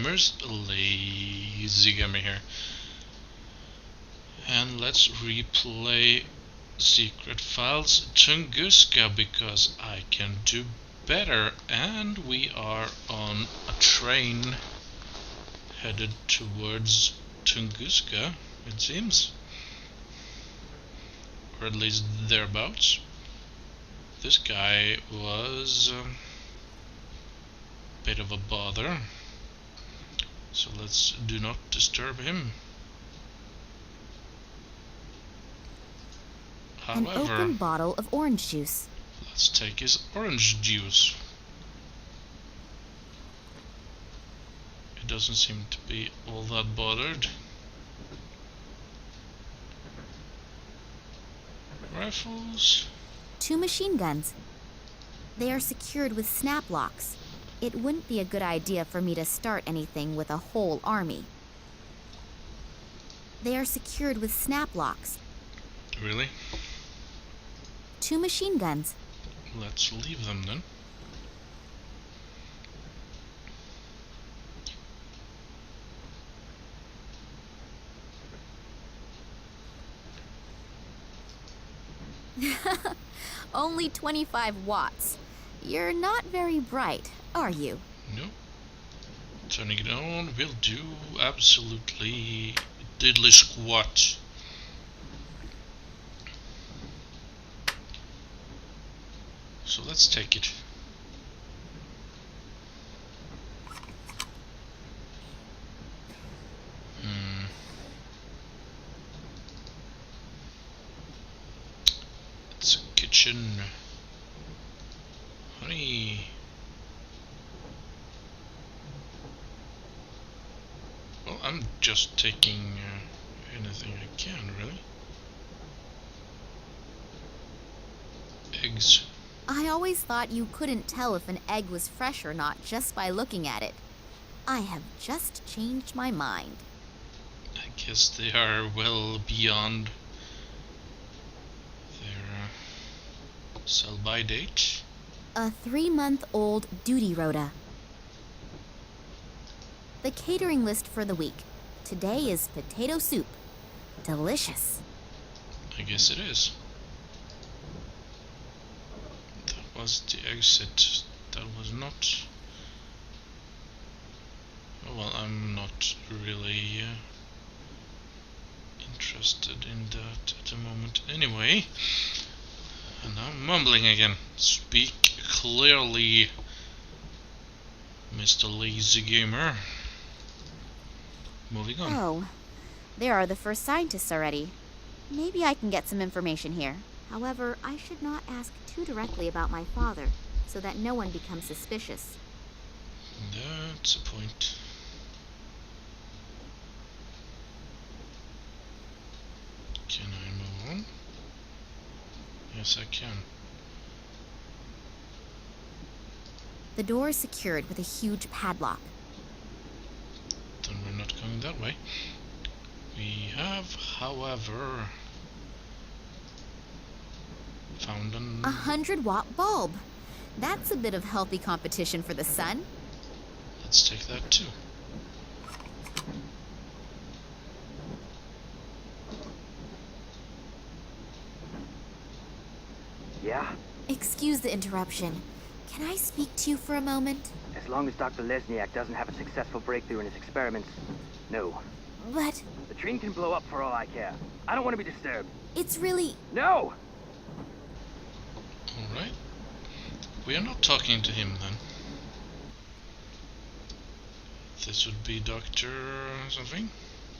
gamers, lazy gamer here. And let's replay Secret Files Tunguska because I can do better. And we are on a train headed towards Tunguska, it seems. Or at least thereabouts. This guy was a bit of a bother, so let's do not disturb him. An However, open bottle of orange juice. let's take his orange juice. He doesn't seem to be all that bothered. Rifles. 2 machine guns. They are secured with snap locks. It wouldn't be a good idea for me to start anything with a whole army. They are secured with snap locks. Really? 2 machine guns. Let's leave them then. Only 25 watts. You're not very bright, are you? No. Turning it on will do absolutely diddly squat. So let's take it. It's a kitchen. Honey. Well, I'm just taking anything I can, really. Eggs. I always thought you couldn't tell if an egg was fresh or not just by looking at it. I have just changed my mind. I guess they are well beyond their sell-by date. A 3-month-old duty rota. The catering list for the week. Today is potato soup. Delicious. I guess it is. That was the exit. That was not... Oh, well, I'm not really interested in that at the moment anyway. And now I'm mumbling again. Speak clearly, Mr. Lazy Gamer. Moving on. Oh, there are the first scientists already. Maybe I can get some information here. However, I should not ask too directly about my father, so that no one becomes suspicious. That's a point. Can I move on? Yes, I can. The door is secured with a huge padlock. Then we're not going that way. We have, however, found an... 100-watt bulb. That's a bit of healthy competition for the sun. Let's take that too. Yeah? Excuse the interruption. Can I speak to you for a moment? As long as Dr. Lesniak doesn't have a successful breakthrough in his experiments, no. But The train can blow up for all I care. I don't want to be disturbed. it's really... No! Alright. We are not talking to him then. This would be Dr. something?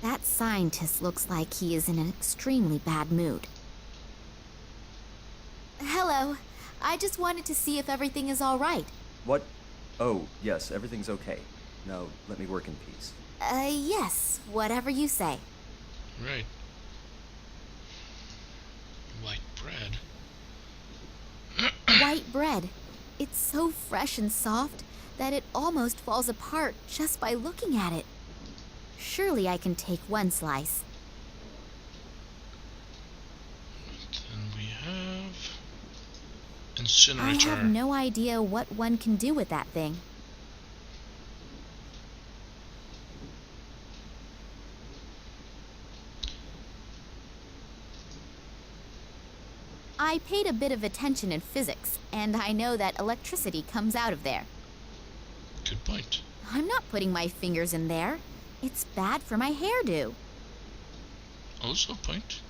That scientist looks like he is in an extremely bad mood. Hello. I just wanted to see if everything is all right. What? Oh, yes, everything's okay. Now, let me work in peace. Yes, whatever you say. Right. White bread. White bread. It's so fresh and soft that it almost falls apart just by looking at it. Surely I can take one slice. Then we have... I incinerator. have no idea what one can do with that thing. I paid a bit of attention in physics, and I know that electricity comes out of there. Good point. I'm not putting my fingers in there. It's bad for my hairdo. Also a point.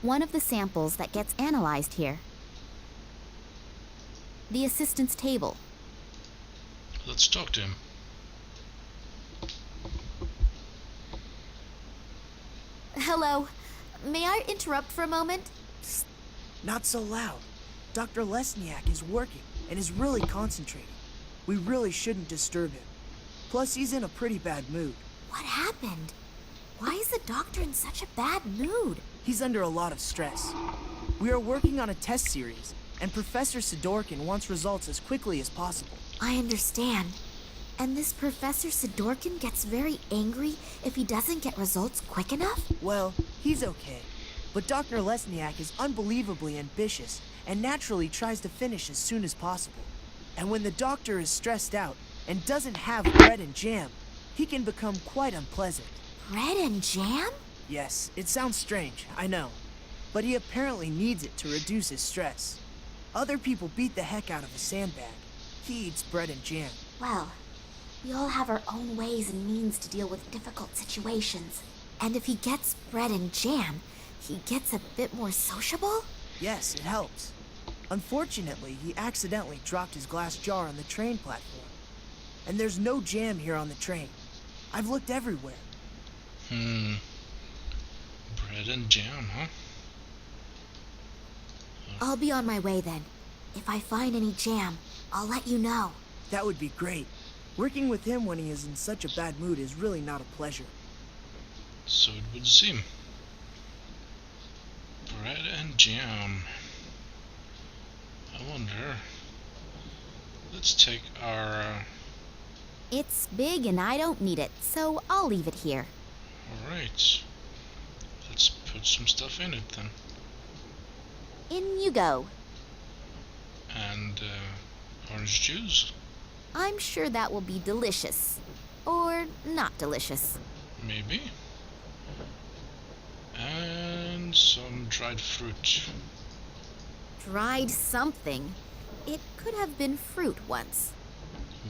One of the samples that gets analyzed here. The assistant's table. Let's talk to him. Hello. May I interrupt for a moment? Psst. Not so loud. Dr. Lesniak is working and is really concentrating. We really shouldn't disturb him. Plus, he's in a pretty bad mood. What happened? Why is the doctor in such a bad mood? He's under a lot of stress. We are working on a test series, and Professor Sidorkin wants results as quickly as possible. I understand. And this Professor Sidorkin gets very angry if he doesn't get results quick enough? Well, he's okay. But Dr. Lesniak is unbelievably ambitious and naturally tries to finish as soon as possible. And when the doctor is stressed out and doesn't have bread and jam, he can become quite unpleasant. Bread and jam? Yes, it sounds strange, I know. But he apparently needs it to reduce his stress. Other people beat the heck out of a sandbag. He eats bread and jam. Well, we all have our own ways and means to deal with difficult situations. And if he gets bread and jam, he gets a bit more sociable? Yes, it helps. Unfortunately, he accidentally dropped his glass jar on the train platform. And there's no jam here on the train. I've looked everywhere. Bread and jam, huh? I'll be on my way then. If I find any jam, I'll let you know. That would be great. Working with him when he is in such a bad mood is really not a pleasure. So it would seem. Bread and jam. I wonder. Let's take our... It's big and I don't need it, so I'll leave it here. Alright. Let's put some stuff in it then. In you go. And orange juice? I'm sure that will be delicious. Or not delicious. Maybe. And some dried fruit. Dried something. It could have been fruit once.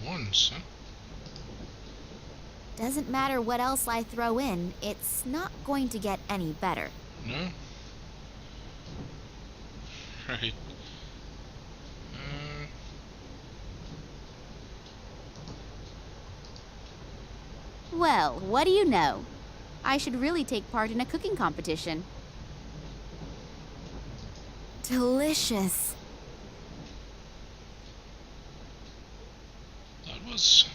Once, huh? Doesn't matter what else I throw in, it's not going to get any better. No? Right. Well, what do you know? I should really take part in a cooking competition. Delicious. That was...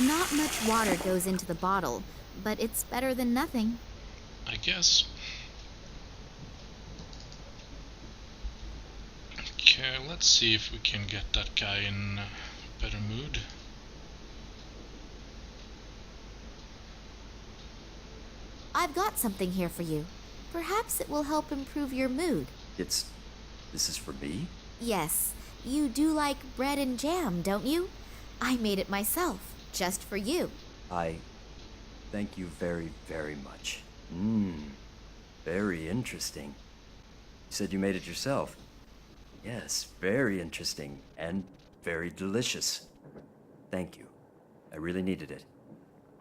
Not much water goes into the bottle, but it's better than nothing. I guess. Okay, let's see if we can get that guy in a better mood. I've got something here for you. Perhaps it will help improve your mood. This is for me? Yes, you do like bread and jam, don't you? I made it myself, just for you. Thank you very, very much. Very interesting. You said you made it yourself. Yes, very interesting and very delicious. Thank you. I really needed it.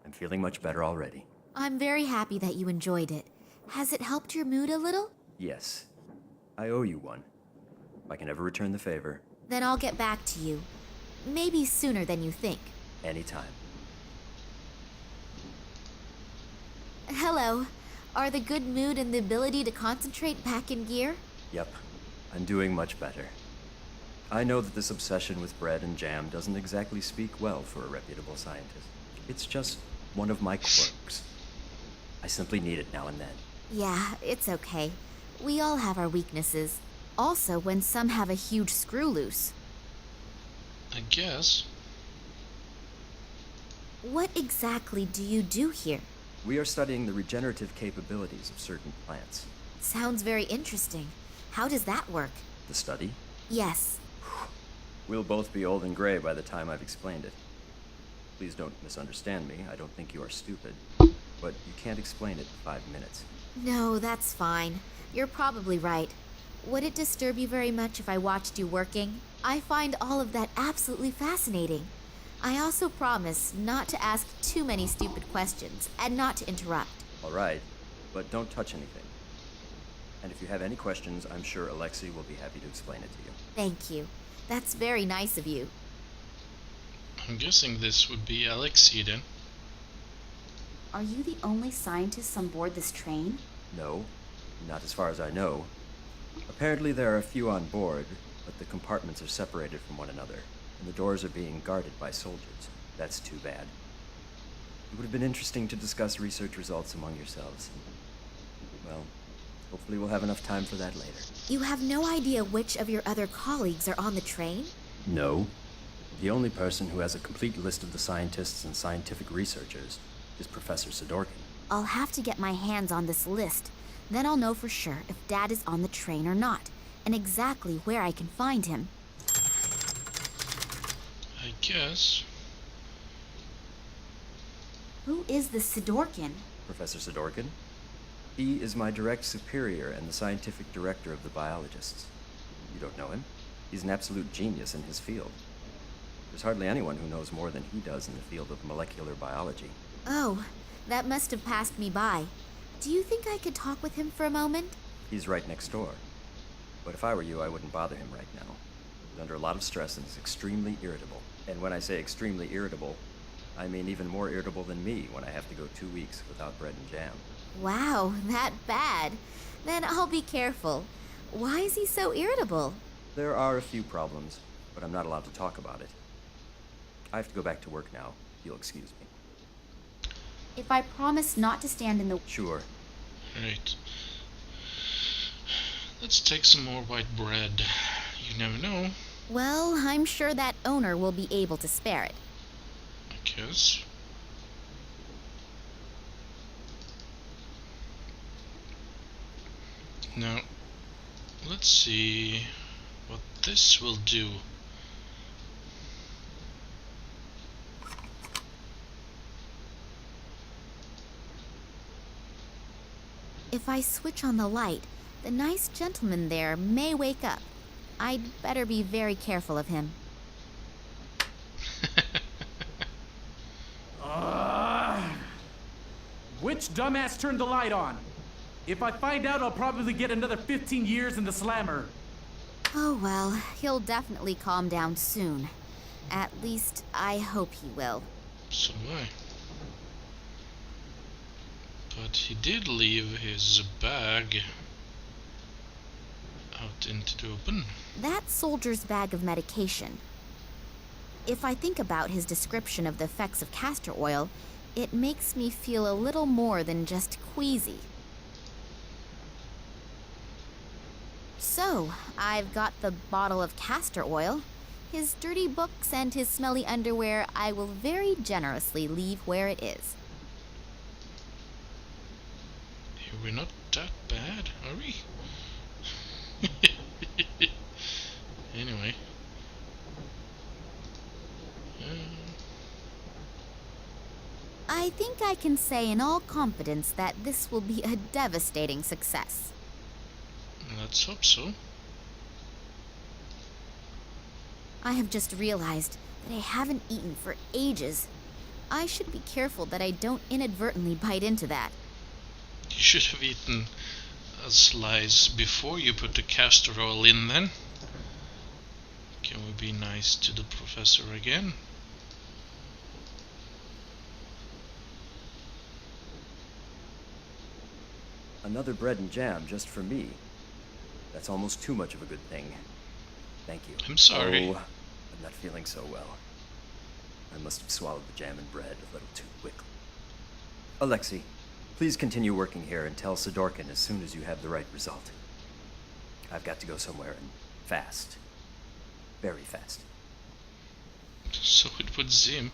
I'm feeling much better already. I'm very happy that you enjoyed it. Has it helped your mood a little? Yes. I owe you one. If I can ever return the favor. Then I'll get back to you. Maybe sooner than you think. Anytime. Hello. Are the good mood and the ability to concentrate back in gear? Yep. I'm doing much better. I know that this obsession with bread and jam doesn't exactly speak well for a reputable scientist. It's just one of my quirks. I simply need it now and then. Yeah, it's okay. We all have our weaknesses. Also, when some have a huge screw loose. I guess. What exactly do you do here? We are studying the regenerative capabilities of certain plants. Sounds very interesting. How does that work? The study? Yes. We'll both be old and gray by the time I've explained it. Please don't misunderstand me. I don't think you are stupid. but you can't explain it in 5 minutes. No, that's fine. You're probably right. Would it disturb you very much if I watched you working? I find all of that absolutely fascinating. I also promise not to ask too many stupid questions and not to interrupt. All right, but don't touch anything. And if you have any questions, I'm sure Alexei will be happy to explain it to you. Thank you. That's very nice of you. I'm guessing this would be Alexei then. Are you the only scientists on board this train? No, not as far as I know. Apparently there are a few on board, but the compartments are separated from one another, and the doors are being guarded by soldiers. That's too bad. It would have been interesting to discuss research results among yourselves. Well, hopefully we'll have enough time for that later. You have no idea which of your other colleagues are on the train? No. The only person who has a complete list of the scientists and scientific researchers is Professor Sidorkin. I'll have to get my hands on this list. Then I'll know for sure if Dad is on the train or not, and exactly where I can find him. I guess. Who is this Sidorkin? Professor Sidorkin? He is my direct superior and the scientific director of the biologists. You don't know him? He's an absolute genius in his field. There's hardly anyone who knows more than he does in the field of molecular biology. Oh, that must have passed me by. Do you think I could talk with him for a moment? He's right next door. But if I were you, I wouldn't bother him right now. He's under a lot of stress and is extremely irritable. And when I say extremely irritable, I mean even more irritable than me when I have to go 2 weeks without bread and jam. Wow, that bad. Then I'll be careful. Why is he so irritable? There are a few problems, but I'm not allowed to talk about it. I have to go back to work now. You'll excuse me. If I promise not to stand in the... Sure. Right. Let's take some more white bread. You never know, Well, I'm sure that owner will be able to spare it. I guess. Now, let's see what this will do. If I switch on the light, the nice gentleman there may wake up. I'd better be very careful of him. Which dumbass turned the light on? If I find out, I'll probably get another 15 years in the slammer. Oh well, he'll definitely calm down soon. At least, I hope he will. So do I. But he did leave his bag out into the open. That soldier's bag of medication. If I think about his description of the effects of castor oil, it makes me feel a little more than just queasy. So, I've got the bottle of castor oil. His dirty books and his smelly underwear I will very generously leave where it is. We're not that bad, are we? Anyway. I think I can say in all confidence that this will be a devastating success. Let's hope so. I have just realized that I haven't eaten for ages. I should be careful that I don't inadvertently bite into that. You should have eaten a slice before you put the castor oil in then. Can we be nice to the professor again? Another bread and jam just for me. That's almost too much of a good thing. Thank you. I'm sorry. Oh, I'm not feeling so well. I must have swallowed the jam and bread a little too quickly. Alexei, please continue working here and tell Sidorkin as soon as you have the right result. I've got to go somewhere and fast. Very fast. So it would seem.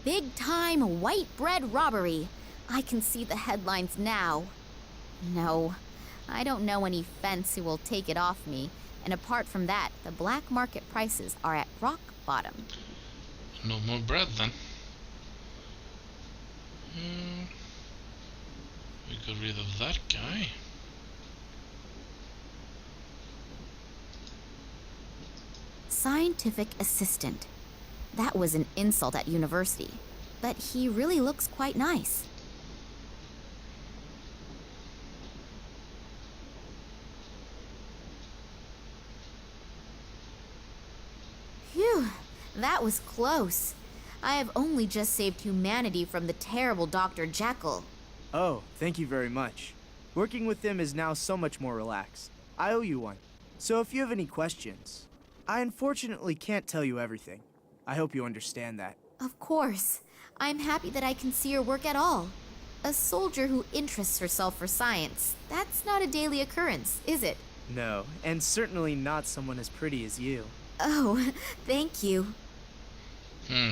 Big time white bread robbery. I can see the headlines now. No, I don't know any fence who will take it off me, and apart from that, the black market prices are at rock bottom. No more bread then. got rid of that guy. Scientific assistant. That was an insult at university. But he really looks quite nice. Phew, that was close. I have only just saved humanity from the terrible Dr. Jekyll. Oh, thank you very much. Working with him is now so much more relaxed. I owe you one. So if you have any questions, I unfortunately can't tell you everything. I hope you understand that. Of course. I'm happy that I can see your work at all. A soldier who interests herself for science, that's not a daily occurrence, is it? No, and certainly not someone as pretty as you. Oh, thank you. Hmm.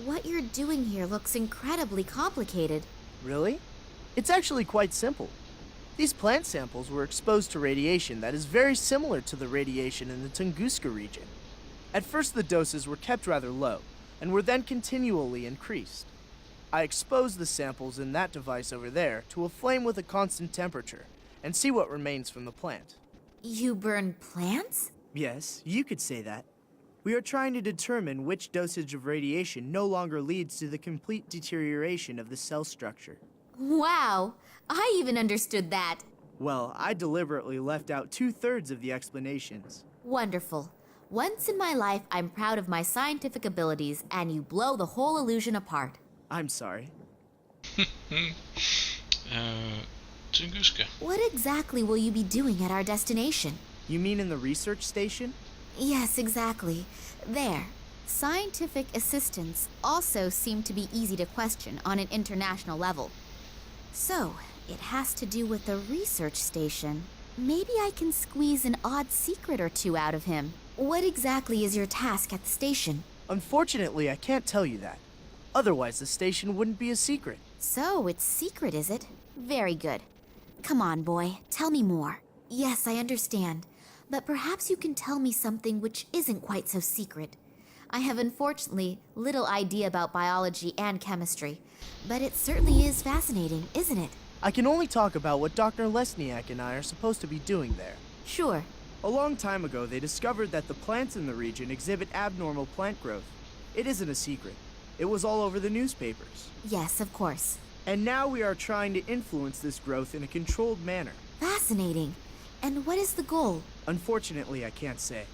What you're doing here looks incredibly complicated. Really? It's actually quite simple. These plant samples were exposed to radiation that is very similar to the radiation in the Tunguska region. At first the doses were kept rather low, and were then continually increased. I exposed the samples in that device over there to a flame with a constant temperature, and see what remains from the plant. You burn plants? Yes, you could say that. We are trying to determine which dosage of radiation no longer leads to the complete deterioration of the cell structure. Wow, I even understood that. Well, I deliberately left out 2/3 of the explanations. Wonderful. Once in my life, I'm proud of my scientific abilities, and you blow the whole illusion apart. I'm sorry. Tunguska. What exactly will you be doing at our destination? You mean in the research station? Yes, exactly. There. Scientific assistants also seem to be easy to question on an international level. So, it has to do with the research station. Maybe I can squeeze an odd secret or two out of him. What exactly is your task at the station? Unfortunately, I can't tell you that. Otherwise, the station wouldn't be a secret. So, it's secret, is it? Very good. Come on, boy. Tell me more. Yes, I understand. But perhaps you can tell me something which isn't quite so secret. I have unfortunately little idea about biology and chemistry, but it certainly is fascinating, isn't it? I can only talk about what Dr. Lesniak and I are supposed to be doing there. Sure. A long time ago, they discovered that the plants in the region exhibit abnormal plant growth. It isn't a secret. It was all over the newspapers. Yes, of course. And now we are trying to influence this growth in a controlled manner. Fascinating. And what is the goal? Unfortunately, I can't say.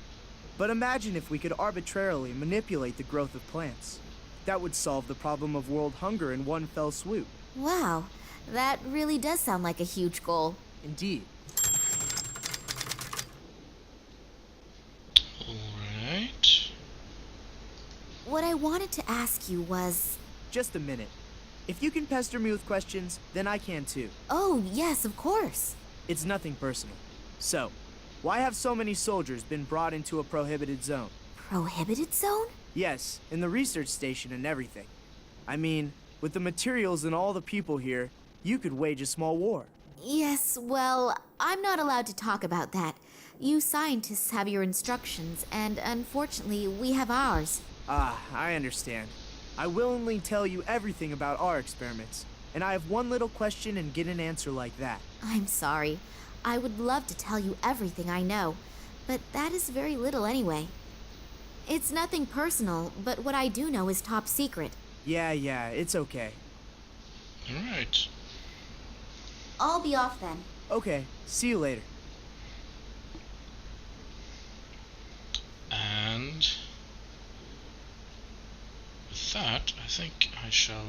But imagine if we could arbitrarily manipulate the growth of plants. That would solve the problem of world hunger in one fell swoop. Wow, that really does sound like a huge goal. Indeed. Alright. What I wanted to ask you was... Just a minute. If you can pester me with questions, then I can too. Oh, yes, of course. It's nothing personal. So, why have so many soldiers been brought into a prohibited zone? Prohibited zone? Yes, in the research station and everything. I mean, with the materials and all the people here, you could wage a small war. Yes, well, I'm not allowed to talk about that. You scientists have your instructions, and unfortunately, we have ours. Ah, I understand. I willingly tell you everything about our experiments, and I have one little question and get an answer like that. I'm sorry. I would love to tell you everything I know, but that is very little anyway. It's nothing personal, but what I do know is top secret. Yeah, it's okay. Alright. I'll be off then. Okay, see you later. And with that, I think I shall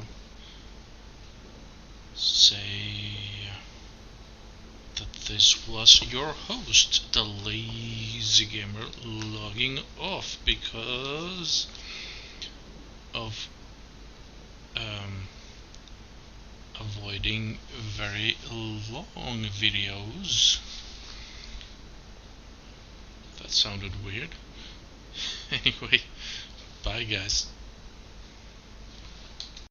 say that this was your host, the Lazy Gamer, logging off because of avoiding very long videos. That sounded weird. Anyway, bye guys.